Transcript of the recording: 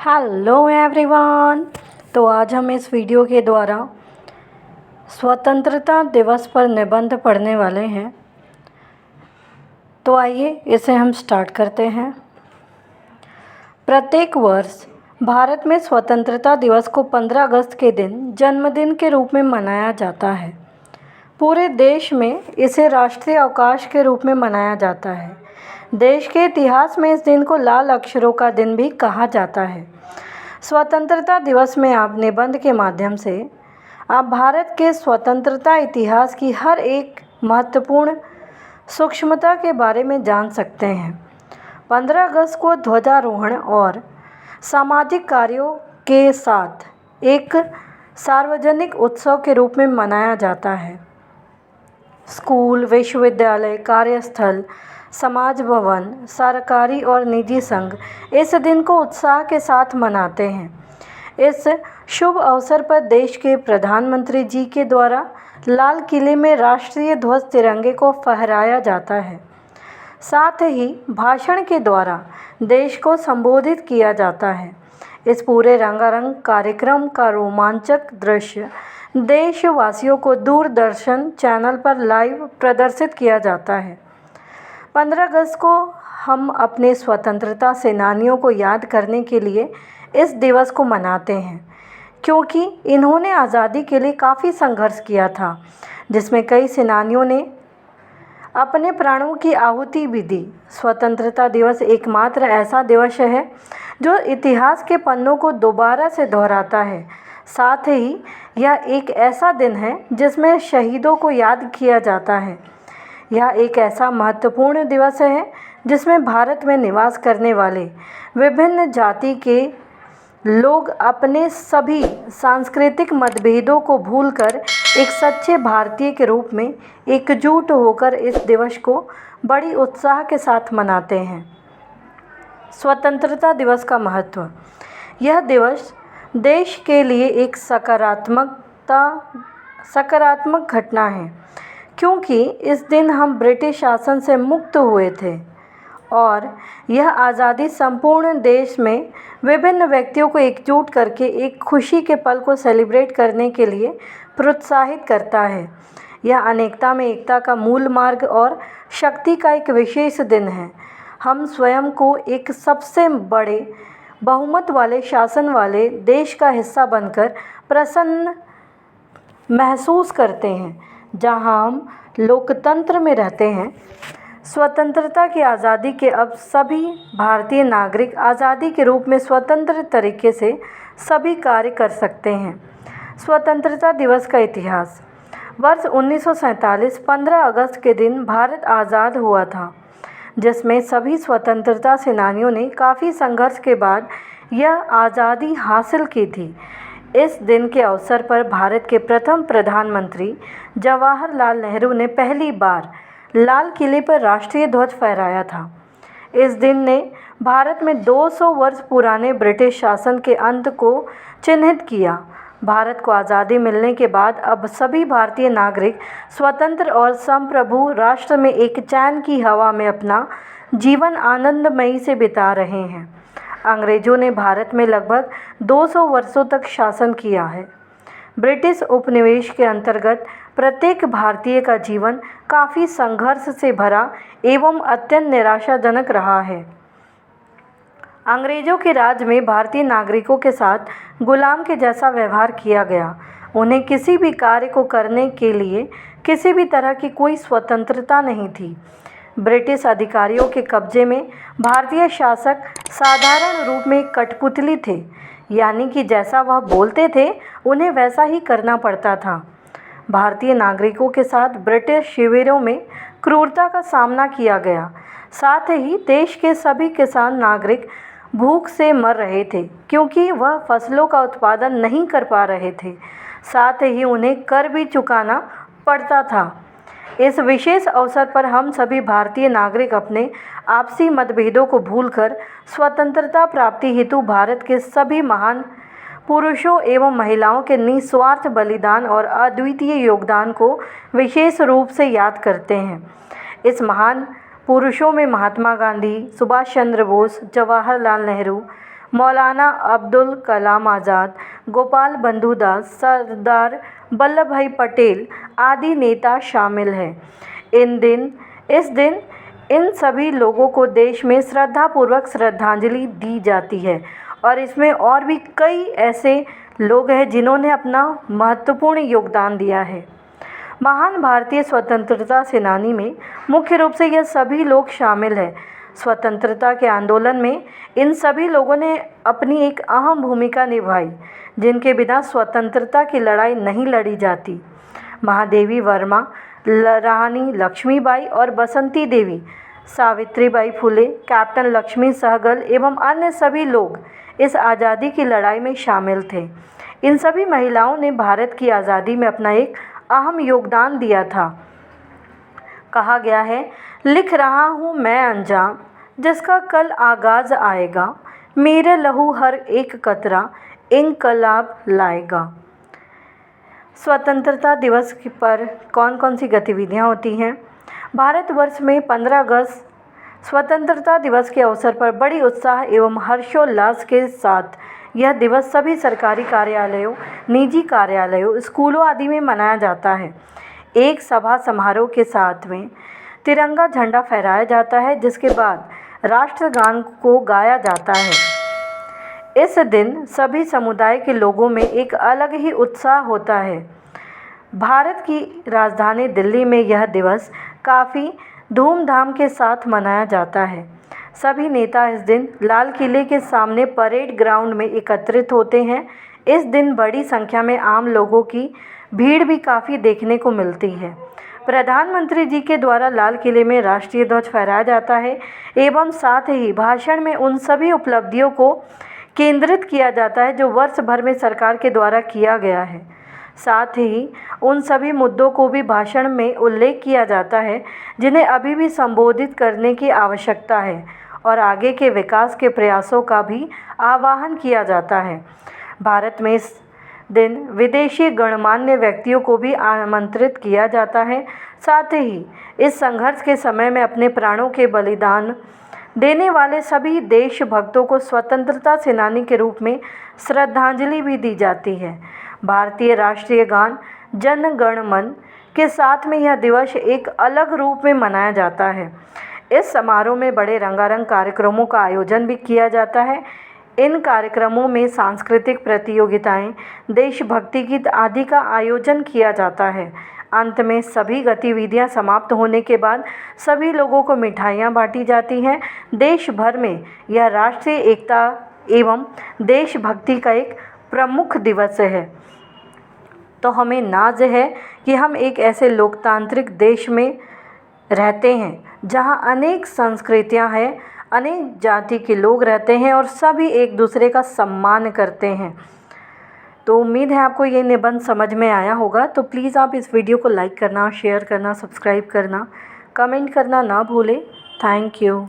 Hello everyone. तो आज हम इस वीडियो के द्वारा स्वतंत्रता दिवस पर निबंध पढ़ने वाले हैं। तो आइए इसे हम स्टार्ट करते हैं। प्रत्येक वर्ष भारत में स्वतंत्रता दिवस को 15 अगस्त के दिन जन्मदिन के रूप में मनाया जाता है। पूरे देश में इसे राष्ट्रीय अवकाश के रूप में मनाया जाता है। देश के इतिहास में इस दिन को लाल अक्षरों का दिन भी कहा जाता है। स्वतंत्रता दिवस में आप निबंध के माध्यम से आप भारत के स्वतंत्रता इतिहास की हर एक महत्वपूर्ण सूक्ष्मता के बारे में जान सकते हैं। 15 अगस्त को ध्वजारोहण और सामाजिक कार्यों के साथ एक सार्वजनिक उत्सव के रूप में मनाया जाता है। स्कूल, विश्वविद्यालय, कार्यस्थल, समाज भवन, सरकारी और निजी संघ इस दिन को उत्साह के साथ मनाते हैं। इस शुभ अवसर पर देश के प्रधानमंत्री जी के द्वारा लाल किले में राष्ट्रीय ध्वज तिरंगे को फहराया जाता है। साथ ही भाषण के द्वारा देश को संबोधित किया जाता है। इस पूरे रंगारंग कार्यक्रम का रोमांचक दृश्य देशवासियों को दूरदर्शन चैनल पर लाइव प्रदर्शित किया जाता है। 15 अगस्त को हम अपने स्वतंत्रता सेनानियों को याद करने के लिए इस दिवस को मनाते हैं, क्योंकि इन्होंने आज़ादी के लिए काफ़ी संघर्ष किया था, जिसमें कई सेनानियों ने अपने प्राणों की आहुति भी दी। स्वतंत्रता दिवस एकमात्र ऐसा दिवस है जो इतिहास के पन्नों को दोबारा से दोहराता है। साथ ही यह एक ऐसा दिन है जिसमें शहीदों को याद किया जाता है। यह एक ऐसा महत्वपूर्ण दिवस है जिसमें भारत में निवास करने वाले विभिन्न जाति के लोग अपने सभी सांस्कृतिक मतभेदों को भूलकर एक सच्चे भारतीय के रूप में एकजुट होकर इस दिवस को बड़ी उत्साह के साथ मनाते हैं। स्वतंत्रता दिवस का महत्व। यह दिवस देश के लिए एक सकारात्मक घटना है, क्योंकि इस दिन हम ब्रिटिश शासन से मुक्त हुए थे और यह आज़ादी संपूर्ण देश में विभिन्न व्यक्तियों को एकजुट करके एक खुशी के पल को सेलिब्रेट करने के लिए प्रोत्साहित करता है। यह अनेकता में एकता का मूल मार्ग और शक्ति का एक विशेष दिन है। हम स्वयं को एक सबसे बड़े बहुमत वाले शासन वाले देश का हिस्सा बनकर प्रसन्न महसूस करते हैं, जहां हम लोकतंत्र में रहते हैं। स्वतंत्रता की आज़ादी के अब सभी भारतीय नागरिक आज़ादी के रूप में स्वतंत्र तरीके से सभी कार्य कर सकते हैं। स्वतंत्रता दिवस का इतिहास। वर्ष 1947 15 अगस्त के दिन भारत आज़ाद हुआ था, जिसमें सभी स्वतंत्रता सेनानियों ने काफ़ी संघर्ष के बाद यह आज़ादी हासिल की थी। इस दिन के अवसर पर भारत के प्रथम प्रधानमंत्री जवाहरलाल नेहरू ने पहली बार लाल किले पर राष्ट्रीय ध्वज फहराया था। इस दिन ने भारत में 200 वर्ष पुराने ब्रिटिश शासन के अंत को चिन्हित किया। भारत को आज़ादी मिलने के बाद अब सभी भारतीय नागरिक स्वतंत्र और संप्रभु राष्ट्र में एक चैन की हवा में अपना जीवन आनंदमयी से बिता रहे हैं। अंग्रेज़ों ने भारत में लगभग 200 वर्षों तक शासन किया है। ब्रिटिश उपनिवेश के अंतर्गत प्रत्येक भारतीय का जीवन काफ़ी संघर्ष से भरा एवं अत्यंत निराशाजनक रहा है। अंग्रेज़ों के राज में भारतीय नागरिकों के साथ गुलाम के जैसा व्यवहार किया गया। उन्हें किसी भी कार्य को करने के लिए किसी भी तरह की कोई स्वतंत्रता नहीं थी। ब्रिटिश अधिकारियों के कब्जे में भारतीय शासक साधारण रूप में कठपुतली थे, यानी कि जैसा वह बोलते थे उन्हें वैसा ही करना पड़ता था। भारतीय नागरिकों के साथ ब्रिटिश शिविरों में क्रूरता का सामना किया गया। साथ ही देश के सभी किसान नागरिक भूख से मर रहे थे, क्योंकि वह फसलों का उत्पादन नहीं कर पा रहे थे। साथ ही उन्हें कर भी चुकाना पड़ता था। इस विशेष अवसर पर हम सभी भारतीय नागरिक अपने आपसी मतभेदों को भूलकर स्वतंत्रता प्राप्ति हेतु भारत के सभी महान पुरुषों एवं महिलाओं के निस्वार्थ बलिदान और अद्वितीय योगदान को विशेष रूप से याद करते हैं। इस महान पुरुषों में महात्मा गांधी, सुभाष चंद्र बोस, जवाहरलाल नेहरू, मौलाना अब्दुल कलाम आज़ाद, गोपाल बंधु दास, सरदार वल्लभ भाई पटेल आदि नेता शामिल हैं। इस दिन इन सभी लोगों को देश में श्रद्धापूर्वक श्रद्धांजलि दी जाती है और इसमें और भी कई ऐसे लोग हैं जिन्होंने अपना महत्वपूर्ण योगदान दिया है। महान भारतीय स्वतंत्रता सेनानी में मुख्य रूप से यह सभी लोग शामिल हैं। स्वतंत्रता के आंदोलन में इन सभी लोगों ने अपनी एक अहम भूमिका निभाई, जिनके बिना स्वतंत्रता की लड़ाई नहीं लड़ी जाती। महादेवी वर्मा, रानी लक्ष्मीबाई और बसंती देवी, सावित्रीबाई फुले, कैप्टन लक्ष्मी सहगल एवं अन्य सभी लोग इस आज़ादी की लड़ाई में शामिल थे। इन सभी महिलाओं ने भारत की आज़ादी में अपना एक अहम योगदान दिया था। कहा गया है, लिख रहा हूँ मैं अंजाम, जिसका कल आगाज़ आएगा, मेरे लहू हर एक कतरा इंकलाब लाएगा। स्वतंत्रता दिवस पर कौन कौन सी गतिविधियाँ होती हैं? भारतवर्ष में 15 अगस्त स्वतंत्रता दिवस के अवसर पर बड़ी उत्साह एवं हर्षोल्लास के साथ यह दिवस सभी सरकारी कार्यालयों, निजी कार्यालयों, स्कूलों आदि में मनाया जाता है। एक सभा समारोह के साथ में तिरंगा झंडा फहराया जाता है, जिसके बाद राष्ट्रगान को गाया जाता है। इस दिन सभी समुदाय के लोगों में एक अलग ही उत्साह होता है। भारत की राजधानी दिल्ली में यह दिवस काफ़ी धूमधाम के साथ मनाया जाता है। सभी नेता इस दिन लाल किले के सामने परेड ग्राउंड में एकत्रित होते हैं। इस दिन बड़ी संख्या में आम लोगों की भीड़ भी काफ़ी देखने को मिलती है। प्रधानमंत्री जी के द्वारा लाल किले में राष्ट्रीय ध्वज फहराया जाता है एवं साथ ही भाषण में उन सभी उपलब्धियों को केंद्रित किया जाता है जो वर्ष भर में सरकार के द्वारा किया गया है। साथ ही उन सभी मुद्दों को भी भाषण में उल्लेख किया जाता है जिन्हें अभी भी संबोधित करने की आवश्यकता है और आगे के विकास के प्रयासों का भी आह्वान किया जाता है। भारत में इस दिन विदेशी गणमान्य व्यक्तियों को भी आमंत्रित किया जाता है। साथ ही इस संघर्ष के समय में अपने प्राणों के बलिदान देने वाले सभी देशभक्तों को स्वतंत्रता सेनानी के रूप में श्रद्धांजलि भी दी जाती है। भारतीय राष्ट्रीय गान जन गण मन के साथ में यह दिवस एक अलग रूप में मनाया जाता है। इस समारोह में बड़े रंगारंग कार्यक्रमों का आयोजन भी किया जाता है। इन कार्यक्रमों में सांस्कृतिक प्रतियोगिताएं, देशभक्ति गीत आदि का आयोजन किया जाता है। अंत में सभी गतिविधियां समाप्त होने के बाद सभी लोगों को मिठाइयां बांटी जाती हैं। देश भर में यह राष्ट्रीय एकता एवं देशभक्ति का एक प्रमुख दिवस है। तो हमें नाज है कि हम एक ऐसे लोकतांत्रिक देश में रहते हैं जहां अनेक संस्कृतियां हैं, अनेक जाति के लोग रहते हैं और सभी एक दूसरे का सम्मान करते हैं। तो उम्मीद है आपको ये निबंध समझ में आया होगा। तो प्लीज़ आप इस वीडियो को लाइक करना, शेयर करना, सब्सक्राइब करना, कमेंट करना ना भूलें। Thank you.